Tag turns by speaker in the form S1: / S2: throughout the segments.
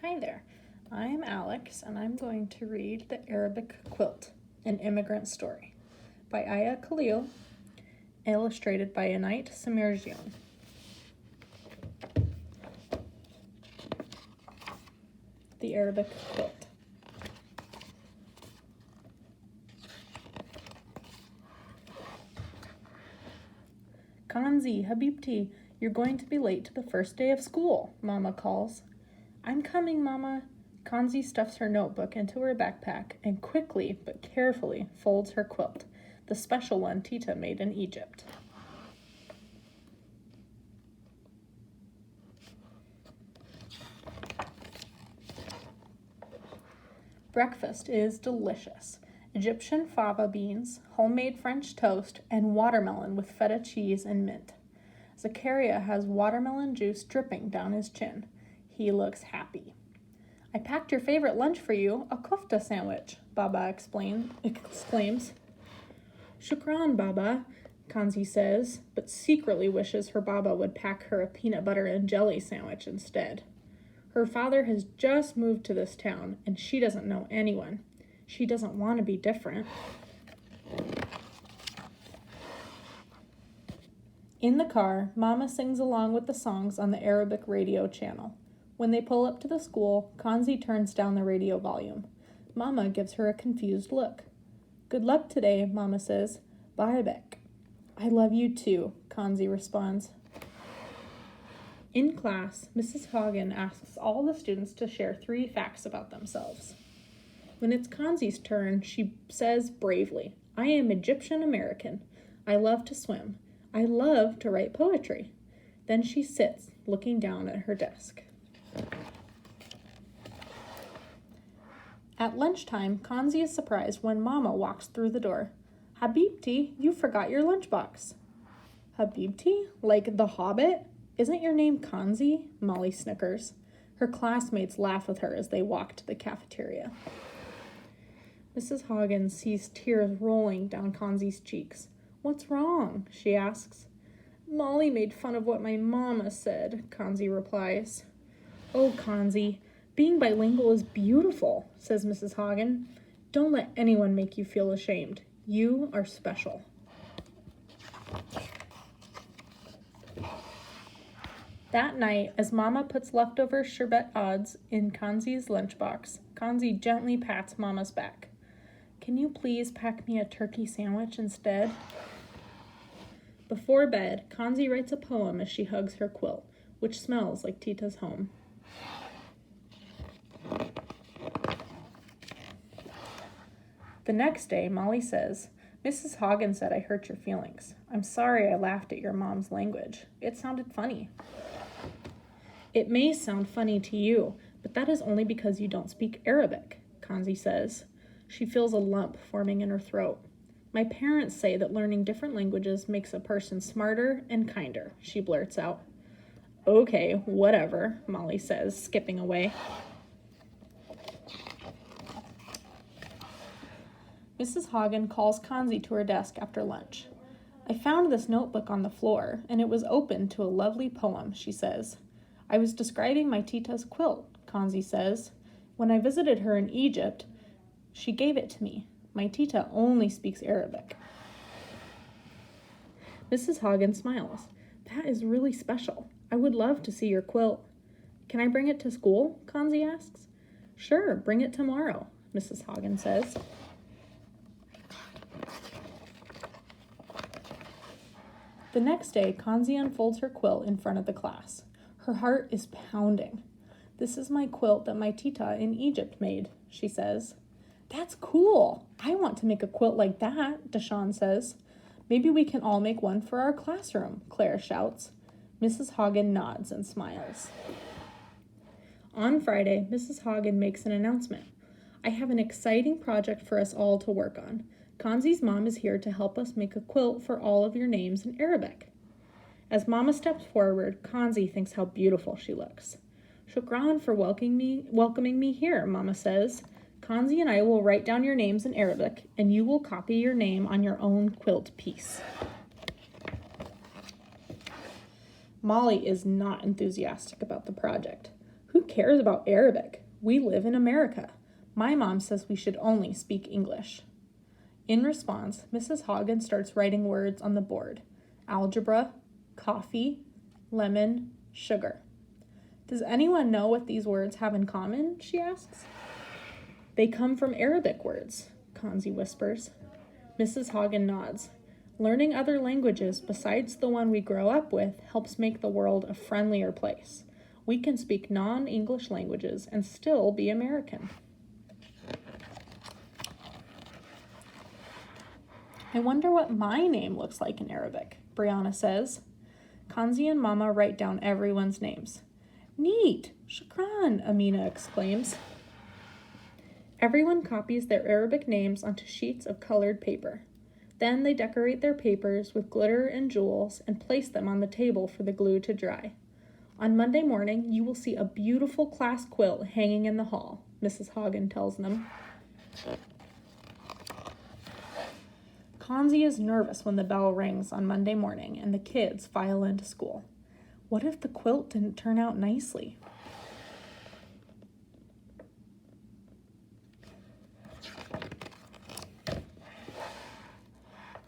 S1: Hi there, I'm Alex and I'm going to read The Arabic Quilt, an Immigrant Story by Aya Khalil, illustrated by Anait Samirjian. The Arabic Quilt. Kanzi, Habibti, you're going to be late to the first day of school, Mama calls. I'm coming, Mama. Kanzi stuffs her notebook into her backpack and quickly but carefully folds her quilt, the special one Tita made in Egypt. Breakfast is delicious. Egyptian fava beans, homemade French toast, and watermelon with feta cheese and mint. Zakaria has watermelon juice dripping down his chin. He looks happy. I packed your favorite lunch for you, a kofta sandwich, Baba exclaims. Shukran, Baba, Kanzi says, but secretly wishes her Baba would pack her a peanut butter and jelly sandwich instead. Her father has just moved to this town, and she doesn't know anyone. She doesn't want to be different. In the car, Mama sings along with the songs on the Arabic radio channel. When they pull up to the school, Kanzi turns down the radio volume. Mama gives her a confused look. Good luck today, Mama says. Bye, Beck. I love you too, Kanzi responds. In class, Mrs. Hagen asks all the students to share 3 facts about themselves. When it's Kanzi's turn, she says bravely, I am Egyptian American. I love to swim. I love to write poetry. Then she sits, looking down at her desk. At lunchtime, Kanzi is surprised when Mama walks through the door. Habibti, you forgot your lunchbox. Habibti? Like the Hobbit? Isn't your name Kanzi? Molly snickers. Her classmates laugh with her as they walk to the cafeteria. Mrs. Hagen sees tears rolling down Kanzi's cheeks. What's wrong? She asks. Molly made fun of what my mama said, Kanzi replies. Oh, Kanzi, being bilingual is beautiful, says Mrs. Hagen. Don't let anyone make you feel ashamed. You are special. That night, as Mama puts leftover sherbet odds in Kanzi's lunchbox, Kanzi gently pats Mama's back. Can you please pack me a turkey sandwich instead? Before bed, Kanzi writes a poem as she hugs her quilt, which smells like Tita's home. The next day, Molly says, Mrs. Hagen said I hurt your feelings. I'm sorry I laughed at your mom's language. It sounded funny. It may sound funny to you, but that is only because you don't speak Arabic, Kanzi says. She feels a lump forming in her throat. My parents say that learning different languages makes a person smarter and kinder, she blurts out. Okay, whatever, Molly says, skipping away. Mrs. Hagen calls Kanzi to her desk after lunch. I found this notebook on the floor, and it was open to a lovely poem, she says. I was describing my Tita's quilt, Kanzi says. When I visited her in Egypt, she gave it to me. My Tita only speaks Arabic. Mrs. Hagen smiles. That is really special. I would love to see your quilt. Can I bring it to school? Kanzi asks. Sure, bring it tomorrow, Mrs. Hagen says. The next day, Kanzi unfolds her quilt in front of the class. Her heart is pounding. This is my quilt that my Tita in Egypt made, she says. That's cool. I want to make a quilt like that, Deshawn says. Maybe we can all make one for our classroom, Claire shouts. Mrs. Hagen nods and smiles. On Friday, Mrs. Hagen makes an announcement. I have an exciting project for us all to work on. Kanzi's mom is here to help us make a quilt for all of your names in Arabic. As Mama steps forward, Kanzi thinks how beautiful she looks. Shukran for welcoming me here, Mama says. Kanzi and I will write down your names in Arabic, and you will copy your name on your own quilt piece. Molly is not enthusiastic about the project. Who Who cares about Arabic? We live in America. My mom says we should only speak English. In response, Mrs. Hagen starts writing words on the board. Algebra, coffee, lemon, sugar. Does anyone know what these words have in common? She asks. They come from Arabic words, Kanzi whispers. Mrs. Hagen nods. Learning other languages besides the one we grow up with helps make the world a friendlier place. We can speak non-English languages and still be American. I wonder what my name looks like in Arabic, Brianna says. Kanzi and Mama write down everyone's names. Neat! Shukran! Amina exclaims. Everyone copies their Arabic names onto sheets of colored paper. Then they decorate their papers with glitter and jewels and place them on the table for the glue to dry. On Monday morning, you will see a beautiful class quilt hanging in the hall, Mrs. Hagen tells them. Kanzi is nervous when the bell rings on Monday morning and the kids file into school. What if the quilt didn't turn out nicely?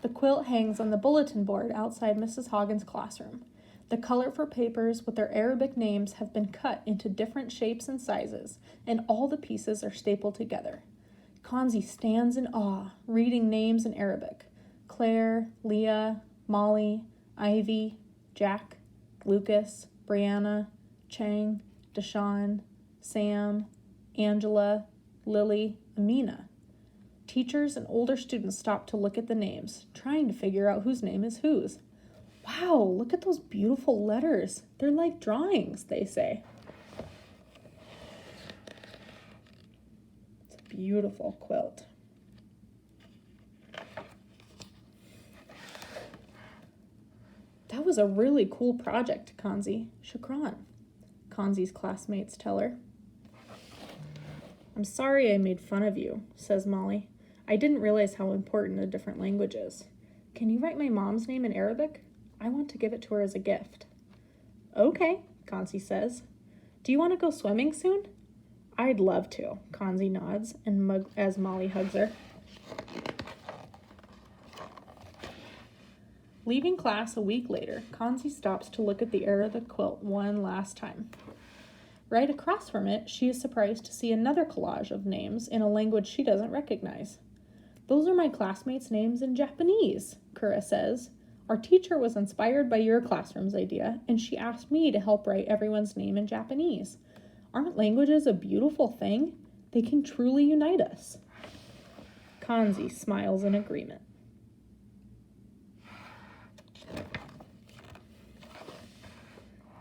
S1: The quilt hangs on the bulletin board outside Mrs. Hagen's classroom. The colorful papers with their Arabic names have been cut into different shapes and sizes, and all the pieces are stapled together. Kanzi stands in awe, reading names in Arabic. Claire, Leah, Molly, Ivy, Jack, Lucas, Brianna, Chang, Deshawn, Sam, Angela, Lily, Amina. Teachers and older students stop to look at the names, trying to figure out whose name is whose. Wow, look at those beautiful letters. They're like drawings, they say. It's a beautiful quilt. That was a really cool project, Kanzi. Shukran, Kanzi's classmates tell her. I'm sorry I made fun of you, says Molly. I didn't realize how important a different language is. Can you write my mom's name in Arabic? I want to give it to her as a gift. Okay, Kanzi says. Do you want to go swimming soon? I'd love to, Kanzi nods as Molly hugs her. Leaving class a week later, Kanzi stops to look at the Arabic quilt one last time. Right across from it, she is surprised to see another collage of names in a language she doesn't recognize. Those are my classmates' names in Japanese, Kura says. Our teacher was inspired by your classroom's idea, and she asked me to help write everyone's name in Japanese. Aren't languages a beautiful thing? They can truly unite us. Kanzi smiles in agreement.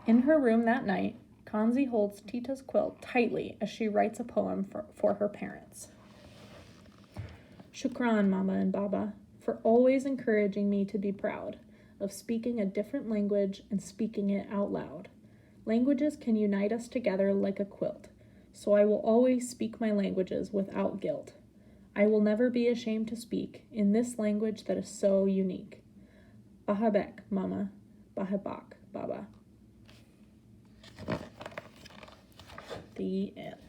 S1: In her room that night, Kanzi holds Tita's quilt tightly as she writes a poem for her parents. Shukran, Mama and Baba, for always encouraging me to be proud of speaking a different language and speaking it out loud. Languages can unite us together like a quilt, so I will always speak my languages without guilt. I will never be ashamed to speak in this language that is so unique. Bahabek, Mama. Bahabak, Baba. The end.